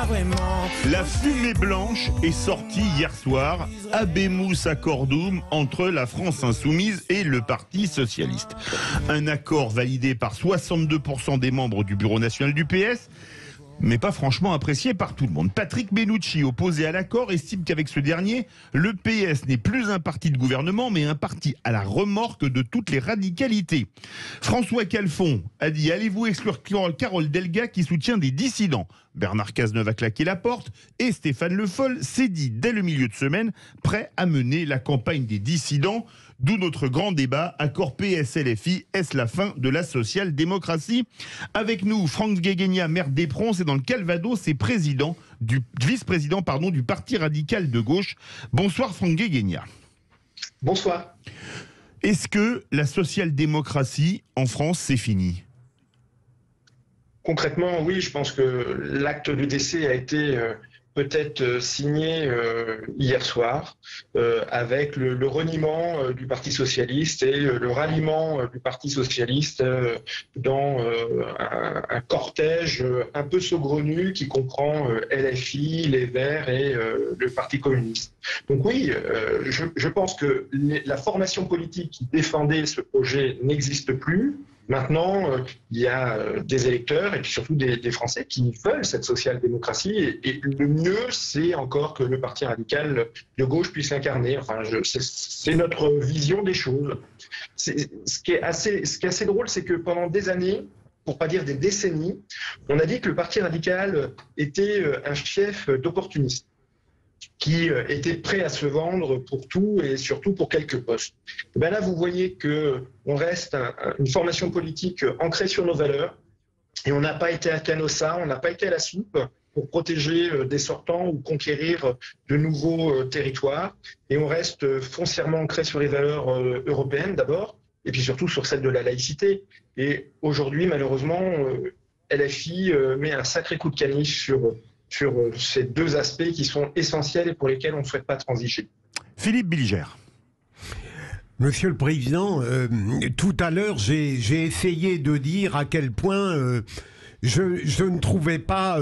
vraiment. La fumée blanche est sortie hier soir, Habemus Accordum, entre la France insoumise et le Parti socialiste. Un accord validé par 62% des membres du bureau national du PS, mais pas franchement apprécié par tout le monde. Patrick Bellucci, opposé à l'accord, estime qu'avec ce dernier, le PS n'est plus un parti de gouvernement, mais un parti à la remorque de toutes les radicalités. François Calfon a dit « Allez-vous exclure Carole Delga qui soutient des dissidents ?» Bernard Cazeneuve a claqué la porte et Stéphane Le Foll s'est dit dès le milieu de semaine prêt à mener la campagne des dissidents. D'où notre grand débat, accord PS-LFI, est-ce la fin de la social-démocratie? Avec nous, Franck Guéguegna, maire d'Éperon, c'est dans le Calvados, et vice-président du Parti radical de gauche. Bonsoir Franck Guéguegna. Bonsoir. Est-ce que la social-démocratie en France, c'est fini? Concrètement, oui, je pense que l'acte du décès a été peut-être signé hier soir avec le reniement du Parti socialiste et le ralliement du Parti socialiste dans un cortège un peu saugrenu qui comprend LFI, les Verts et le Parti communiste. Donc oui, je pense que la formation politique qui défendait ce projet n'existe plus. Maintenant, il y a des électeurs et puis surtout des Français qui veulent cette social-démocratie et le mieux, c'est encore que le Parti radical de gauche puisse l'incarner. Enfin, c'est notre vision des choses. Ce qui est assez drôle, c'est que pendant des années, pour pas dire des décennies, on a dit que le Parti radical était un chef d'opportunistes qui était prêt à se vendre pour tout et surtout pour quelques postes. Et bien là, vous voyez qu'on reste une formation politique ancrée sur nos valeurs et on n'a pas été à Canossa, on n'a pas été à la soupe pour protéger des sortants ou conquérir de nouveaux territoires. Et on reste foncièrement ancré sur les valeurs européennes d'abord et puis surtout sur celle de la laïcité. Et aujourd'hui, malheureusement, LFI met un sacré coup de canif sur ces deux aspects qui sont essentiels et pour lesquels on ne souhaite pas transiger. Philippe Bilger. Monsieur le Président, tout à l'heure, j'ai essayé de dire à quel point je ne trouvais pas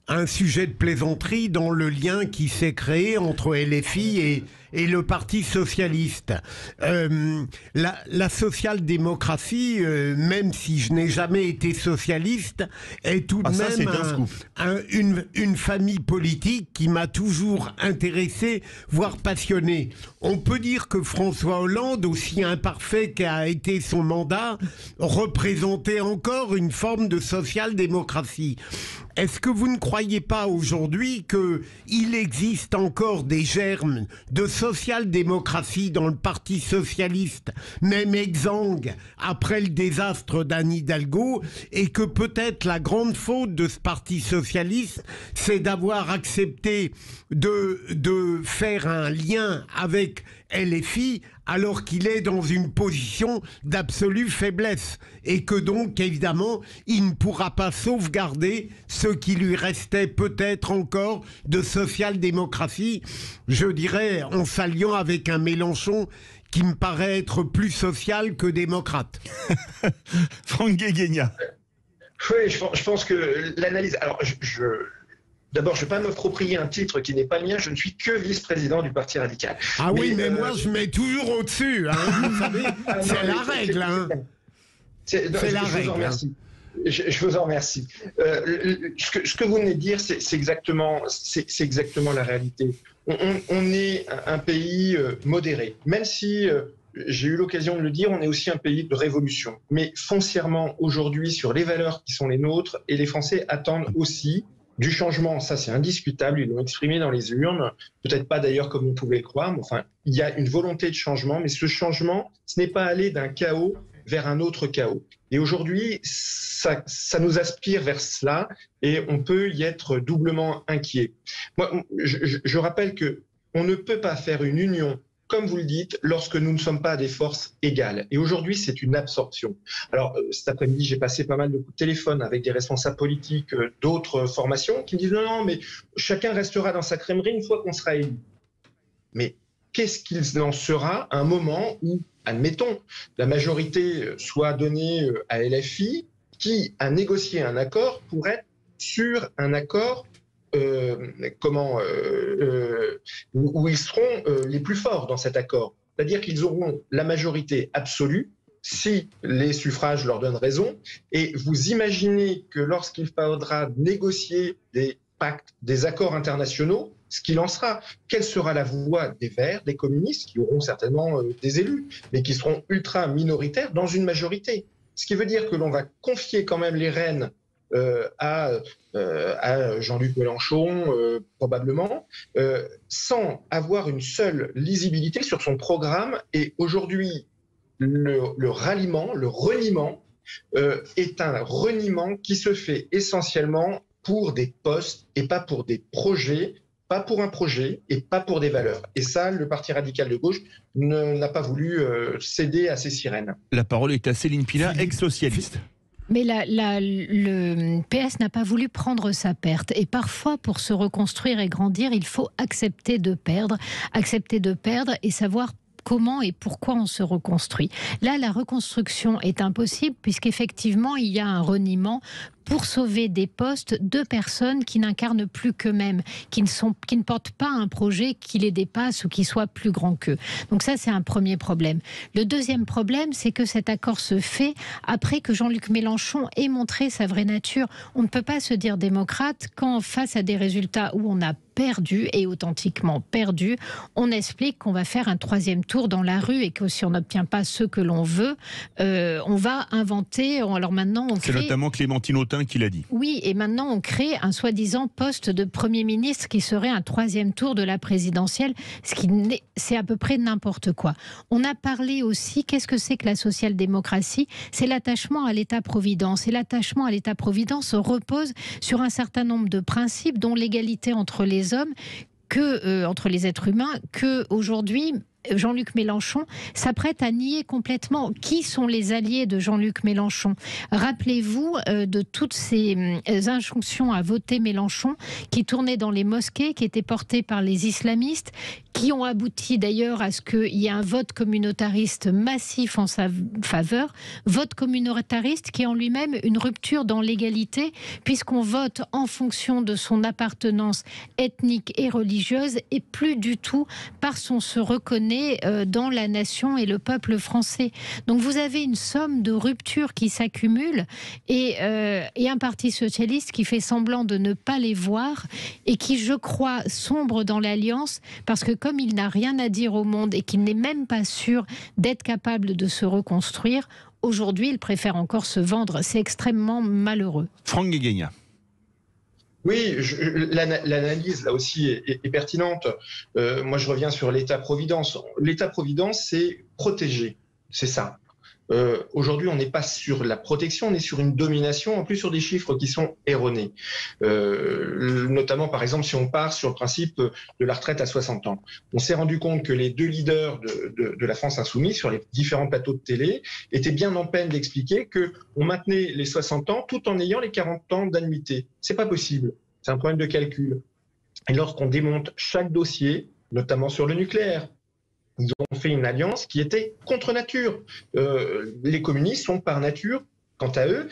un sujet de plaisanterie dans le lien qui s'est créé entre LFI et le Parti socialiste. La social-démocratie, même si je n'ai jamais été socialiste, est tout de même une famille politique qui m'a toujours intéressé, voire passionné. On peut dire que François Hollande, aussi imparfait qu'a été son mandat, représentait encore une forme de social-démocratie. Est-ce que vous ne croyez pas aujourd'hui qu'il existe encore des germes de social-démocratie dans le Parti socialiste, même exsangue après le désastre d'Anne Hidalgo, et que peut-être la grande faute de ce Parti socialiste, c'est d'avoir accepté de faire un lien avec LFI alors qu'il est dans une position d'absolue faiblesse et que donc évidemment il ne pourra pas sauvegarder ce qui lui restait peut-être encore de social-démocratie, je dirais en s'alliant avec un Mélenchon qui me paraît être plus social que démocrate. Franck Guéguegna. Oui, je pense que l'analyse... Alors, d'abord, je ne vais pas m'approprier un titre qui n'est pas le mien, je ne suis que vice-président du Parti radical. Ah oui, mais moi je mets toujours au-dessus, hein, vous savez, c'est la règle. Hein. C'est la règle. Je vous en remercie. Je vous en remercie. Ce que vous venez de dire, c'est exactement la réalité. On est un pays modéré, même si... j'ai eu l'occasion de le dire, on est aussi un pays de révolution. Mais foncièrement, aujourd'hui, sur les valeurs qui sont les nôtres, et les Français attendent aussi du changement. Ça, c'est indiscutable. Ils l'ont exprimé dans les urnes. Peut-être pas d'ailleurs comme on pouvait le croire, mais enfin, il y a une volonté de changement. Mais ce changement, ce n'est pas aller d'un chaos vers un autre chaos. Et aujourd'hui, ça nous aspire vers cela et on peut y être doublement inquiet. Moi, je rappelle que on ne peut pas faire une union, comme vous le dites, lorsque nous ne sommes pas des forces égales. Et aujourd'hui, c'est une absorption. Alors, cet après-midi, j'ai passé pas mal de coups de téléphone avec des responsables politiques d'autres formations qui me disent non, mais chacun restera dans sa crèmerie une fois qu'on sera élu. Mais qu'est-ce qu'il en sera à un moment où, admettons, la majorité soit donnée à LFI, qui a négocié un accord pour être sur un accord où ils seront les plus forts dans cet accord. C'est-à-dire qu'ils auront la majorité absolue si les suffrages leur donnent raison. Et vous imaginez que lorsqu'il faudra négocier des pactes, des accords internationaux, ce qu'il en sera, quelle sera la voix des Verts, des communistes, qui auront certainement des élus, mais qui seront ultra minoritaires dans une majorité. Ce qui veut dire que l'on va confier quand même les rênes à Jean-Luc Mélenchon, probablement, sans avoir une seule lisibilité sur son programme. Et aujourd'hui, le ralliement, le reniement, est un reniement qui se fait essentiellement pour des postes et pas pour des projets, pas pour un projet et pas pour des valeurs. Et ça, le Parti radical de gauche n'a pas voulu céder à ces sirènes. La parole est à Céline Pina, ex-socialiste. Mais le PS n'a pas voulu prendre sa perte. Et parfois, pour se reconstruire et grandir, il faut accepter de perdre et savoir comment et pourquoi on se reconstruit. Là, la reconstruction est impossible puisqu'effectivement, il y a un reniement pour sauver des postes de personnes qui n'incarnent plus qu'eux-mêmes, qui ne portent pas un projet qui les dépasse ou qui soit plus grand qu'eux. Donc ça, c'est un premier problème. Le deuxième problème, c'est que cet accord se fait après que Jean-Luc Mélenchon ait montré sa vraie nature. On ne peut pas se dire démocrate quand, face à des résultats où on a perdu et authentiquement perdu, on explique qu'on va faire un troisième tour dans la rue et que si on n'obtient pas ce que l'on veut, on va inventer. Alors maintenant, c'est notamment Clémentine Autain qui l'a dit. Oui, et maintenant on crée un soi-disant poste de Premier ministre qui serait un troisième tour de la présidentielle, c'est à peu près n'importe quoi. On a parlé aussi, qu'est-ce que c'est que la social-démocratie? C'est l'attachement à l'État-providence. Et l'attachement à l'État-providence repose sur un certain nombre de principes, dont l'égalité entre les hommes, entre les êtres humains, que aujourd'hui Jean-Luc Mélenchon s'apprête à nier complètement. Qui sont les alliés de Jean-Luc Mélenchon? Rappelez-vous de toutes ces injonctions à voter Mélenchon qui tournaient dans les mosquées, qui étaient portées par les islamistes, qui ont abouti d'ailleurs à ce qu'il y ait un vote communautariste massif en sa faveur. Vote communautariste qui est en lui-même une rupture dans l'égalité, puisqu'on vote en fonction de son appartenance ethnique et religieuse, et plus du tout parce qu'on se reconnaît dans la nation et le peuple français. Donc vous avez une somme de ruptures qui s'accumulent et un parti socialiste qui fait semblant de ne pas les voir et qui, je crois, sombre dans l'alliance parce que comme il n'a rien à dire au monde et qu'il n'est même pas sûr d'être capable de se reconstruire, aujourd'hui il préfère encore se vendre. C'est extrêmement malheureux. Franck Guéguegna. Oui, l'analyse là aussi est pertinente. Moi, je reviens sur l'État-providence. L'État-providence, c'est protéger, c'est ça. Aujourd'hui, on n'est pas sur la protection, on est sur une domination, en plus sur des chiffres qui sont erronés. Notamment, par exemple, si on part sur le principe de la retraite à 60 ans. On s'est rendu compte que les deux leaders de la France insoumise sur les différents plateaux de télé étaient bien en peine d'expliquer qu'on maintenait les 60 ans tout en ayant les 40 ans d'annuité. C'est pas possible. C'est un problème de calcul. Et lorsqu'on démonte chaque dossier, notamment sur le nucléaire, ils ont fait une alliance qui était contre nature. Les communistes sont par nature, quant à eux,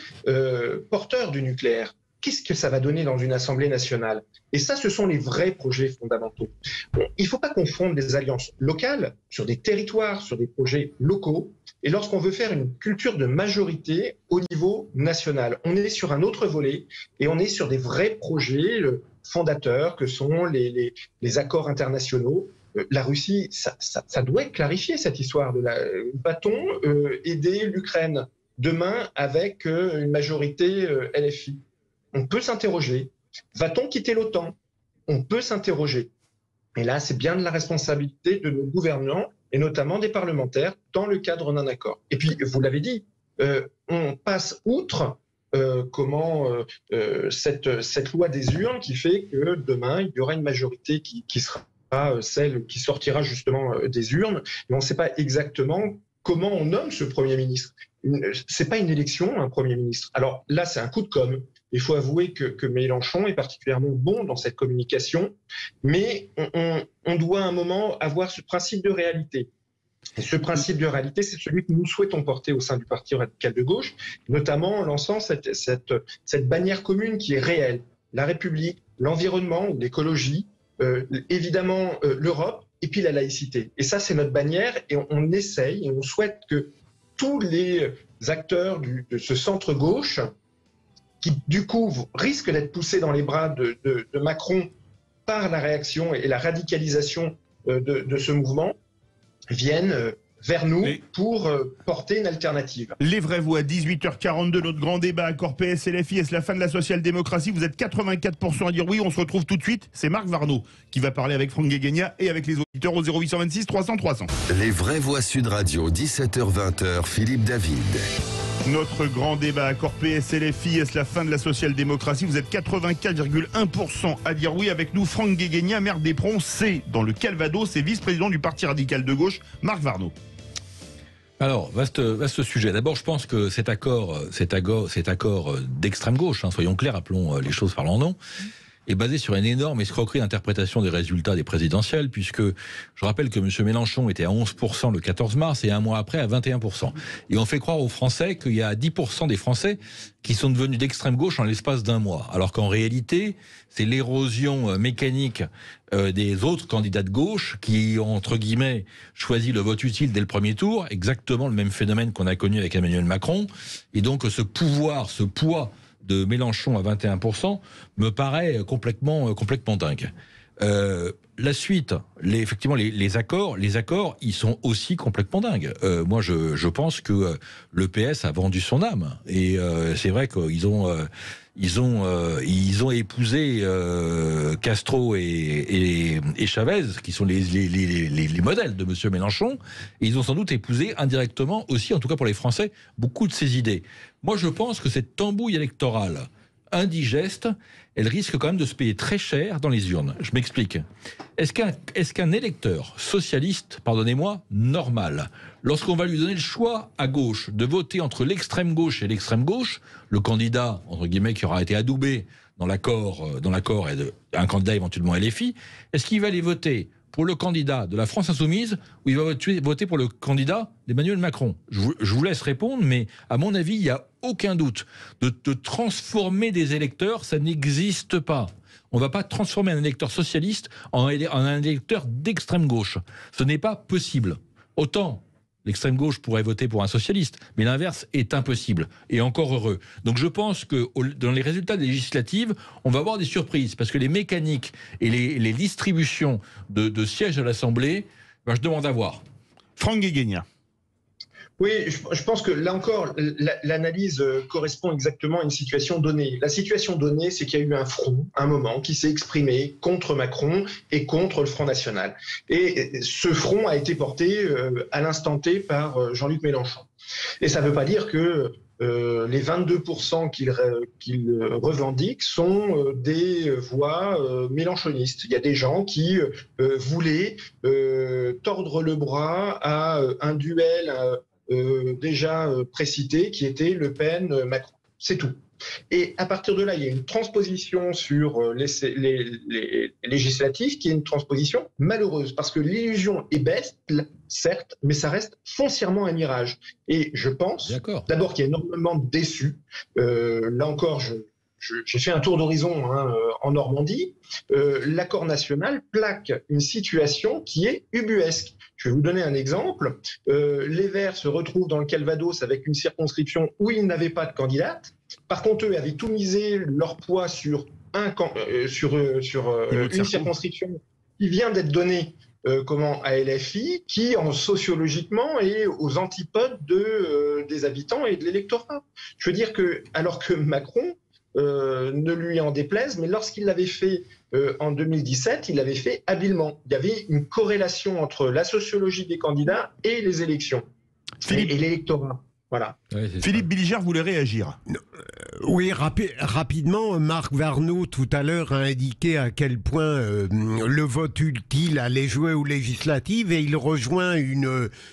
porteurs du nucléaire. Qu'est-ce que ça va donner dans une Assemblée nationale? Et ça, ce sont les vrais projets fondamentaux. Bon, il ne faut pas confondre des alliances locales sur des territoires, sur des projets locaux, et lorsqu'on veut faire une culture de majorité au niveau national. On est sur un autre volet et on est sur des vrais projets fondateurs que sont les accords internationaux. La Russie, ça doit être clarifié, cette histoire de va-t-on aider l'Ukraine demain avec une majorité LFI? On peut s'interroger. Va-t-on quitter l'OTAN? On peut s'interroger. Et là, c'est bien de la responsabilité de nos gouvernants et notamment des parlementaires dans le cadre d'un accord. Et puis, vous l'avez dit, on passe outre cette loi des urnes qui fait que demain, il y aura une majorité qui sera celle qui sortira justement des urnes. Et on ne sait pas exactement comment on nomme ce Premier ministre. C'est pas une élection, un Premier ministre. Alors là, c'est un coup de com'. Il faut avouer que Mélenchon est particulièrement bon dans cette communication, mais on doit à un moment avoir ce principe de réalité. Et ce principe de réalité, c'est celui que nous souhaitons porter au sein du Parti radical de gauche, notamment en lançant cette bannière commune qui est réelle. La République, l'environnement, l'écologie, évidemment l'Europe et puis la laïcité. Et ça, c'est notre bannière et on essaye et on souhaite que tous les acteurs de ce centre-gauche, qui du coup risquent d'être poussés dans les bras de Macron par la réaction et la radicalisation de ce mouvement, viennent vers nous pour porter une alternative. Les vraies voix, 18h42, notre grand débat, accord PS, LFI, est-ce la fin de la social-démocratie? Vous êtes 84% à dire oui, on se retrouve tout de suite. C'est Marc Varnaud qui va parler avec Franck Guéguegna et avec les auditeurs au 0826 300 300. Les vraies voix Sud Radio, 17h-20h, Philippe David. Notre grand débat, accord PS, LFI, est-ce la fin de la social-démocratie? Vous êtes 84,1% à dire oui. Avec nous, Franck Guéguegna, maire d'Éperon, c'est dans le Calvados et vice-président du Parti radical de gauche, Marc Varnaud. Alors, vaste sujet. D'abord, je pense que cet accord d'extrême gauche, soyons clairs, appelons les choses par leur nom, est basé sur une énorme escroquerie d'interprétation des résultats des présidentielles, puisque je rappelle que M. Mélenchon était à 11% le 14 mars et un mois après à 21%. Et on fait croire aux Français qu'il y a 10% des Français qui sont devenus d'extrême gauche en l'espace d'un mois. Alors qu'en réalité, c'est l'érosion mécanique des autres candidats de gauche qui ont, entre guillemets, choisi le vote utile dès le premier tour, exactement le même phénomène qu'on a connu avec Emmanuel Macron. Et donc ce poids de Mélenchon à 21% me paraît complètement dingue. La suite, effectivement, les accords, ils sont aussi complètement dingues. Moi, je pense que le PS a vendu son âme. Et c'est vrai qu'ils ont épousé Castro et Chavez, qui sont les modèles de M. Mélenchon. Et ils ont sans doute épousé indirectement aussi, en tout cas pour les Français, beaucoup de ses idées. Moi, je pense que cette tambouille électorale indigeste, elle risque quand même de se payer très cher dans les urnes. Je m'explique. Est-ce qu'un électeur socialiste, pardonnez-moi, normal, lorsqu'on va lui donner le choix à gauche de voter entre l'extrême gauche et l'extrême gauche, le candidat, entre guillemets, qui aura été adoubé dans l'accord et un candidat éventuellement LFI, est-ce qu'il va aller voter pour le candidat de la France Insoumise ou il va voter pour le candidat d'Emmanuel Macron? Je vous laisse répondre, mais à mon avis, il n'y a aucun doute. De transformer des électeurs, ça n'existe pas. On ne va pas transformer un électeur socialiste en un électeur d'extrême gauche. Ce n'est pas possible. Autant l'extrême gauche pourrait voter pour un socialiste, mais l'inverse est impossible. Et encore heureux. Donc je pense que dans les résultats des législatives, on va avoir des surprises, parce que les mécaniques et les distributions de sièges à l'Assemblée, je demande à voir. Franck Guéguegna. Oui, je pense que là encore, l'analyse correspond exactement à une situation donnée. La situation donnée, c'est qu'il y a eu un front, un moment, qui s'est exprimé contre Macron et contre le Front National. Et ce front a été porté à l'instant T par Jean-Luc Mélenchon. Et ça ne veut pas dire que les 22% qu'il revendique sont des voix mélenchonistes. Il y a des gens qui voulaient tordre le bras à un duel déjà précité qui était Le Pen-Macron. C'est tout. Et à partir de là, il y a une transposition sur les législatives qui est une transposition malheureuse parce que l'illusion est belle, certes, mais ça reste foncièrement un mirage. Et je pense d'abord qu'il y a énormément de déçus. Là encore, j'ai fait un tour d'horizon en Normandie. L'accord national plaque une situation qui est ubuesque. Je vais vous donner un exemple. Les Verts se retrouvent dans le Calvados avec une circonscription où ils n'avaient pas de candidate. Par contre, eux avaient tout misé leur poids sur une circonscription qui vient d'être donnée à LFI, qui sociologiquement est aux antipodes des habitants et de l'électorat. Je veux dire que, alors que Macron, ne lui en déplaise, mais lorsqu'il l'avait fait en 2017, il l'avait fait habilement. Il y avait une corrélation entre la sociologie des candidats et les élections et l'électorat. Voilà. Ouais, Philippe Billiger voulait réagir. Oui, rapidement, Marc Varnaud tout à l'heure a indiqué à quel point le vote utile allait jouer aux législatives et il rejoint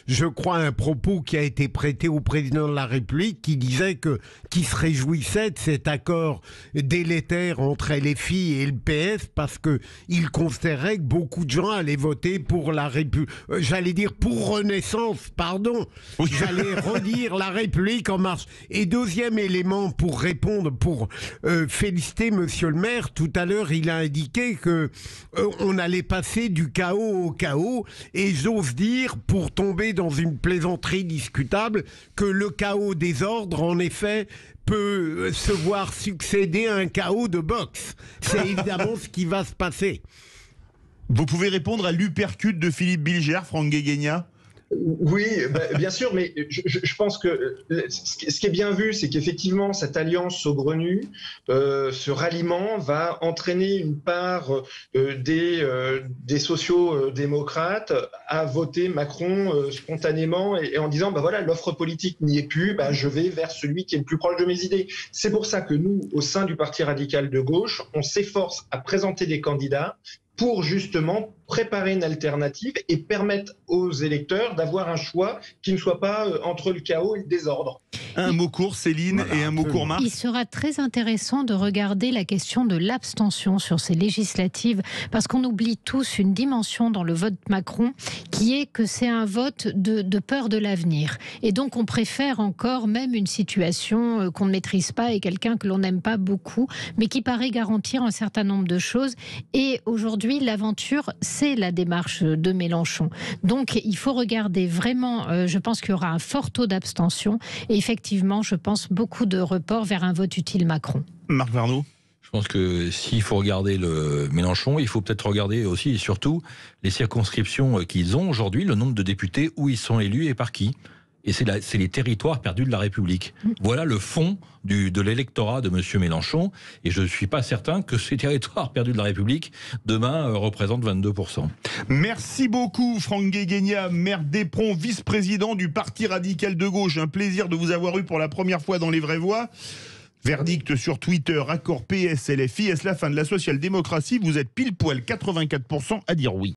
je crois, un propos qui a été prêté au président de la République qui disait qu'il se réjouissait de cet accord délétère entre LFI et le PS parce qu'il considérait que beaucoup de gens allaient voter pour la République. J'allais dire pour Renaissance, pardon. Oui. J'allais redire la République République En Marche. Et deuxième élément pour répondre, pour féliciter Monsieur le maire, tout à l'heure il a indiqué que on allait passer du chaos au chaos, et j'ose dire, pour tomber dans une plaisanterie discutable, que le chaos des ordres, en effet, peut se voir succéder à un chaos de boxe. C'est évidemment ce qui va se passer. Vous pouvez répondre à l'uppercut de Philippe Bilger, Franck Guéguegna? Oui, bien sûr, mais je pense que ce qui est bien vu, c'est qu'effectivement, cette alliance saugrenue, ce ralliement va entraîner une part des sociaux-démocrates à voter Macron spontanément et en disant, voilà, l'offre politique n'y est plus, je vais vers celui qui est le plus proche de mes idées. C'est pour ça que nous, au sein du Parti radical de gauche, on s'efforce à présenter des candidats pour justement préparer une alternative et permettre aux électeurs d'avoir un choix qui ne soit pas entre le chaos et le désordre. Un mot court, Céline, et un mot court, Marc. Il sera très intéressant de regarder la question de l'abstention sur ces législatives, parce qu'on oublie tous une dimension dans le vote Macron, qui est que c'est un vote de peur de l'avenir. Et donc on préfère encore même une situation qu'on ne maîtrise pas et quelqu'un que l'on n'aime pas beaucoup, mais qui paraît garantir un certain nombre de choses. Et aujourd'hui, l'aventure, c'est la démarche de Mélenchon. Donc il faut regarder vraiment, je pense qu'il y aura un fort taux d'abstention, et effectivement, je pense beaucoup de report vers un vote utile Macron. Marc Varnaud. Je pense que s'il faut regarder le Mélenchon, il faut peut-être regarder aussi et surtout les circonscriptions qu'ils ont aujourd'hui, le nombre de députés, où ils sont élus et par qui. Et c'est les territoires perdus de la République. Voilà le fond de l'électorat de M. Mélenchon. Et je ne suis pas certain que ces territoires perdus de la République, demain, représentent 22%. Merci beaucoup, Franck Guéguegna, maire d'Éperon, vice-président du Parti radical de gauche. Un plaisir de vous avoir eu pour la première fois dans Les Vraies Voix. Verdict sur Twitter, accord PS, LFI, est-ce la fin de la social-démocratie? Vous êtes pile poil 84% à dire oui.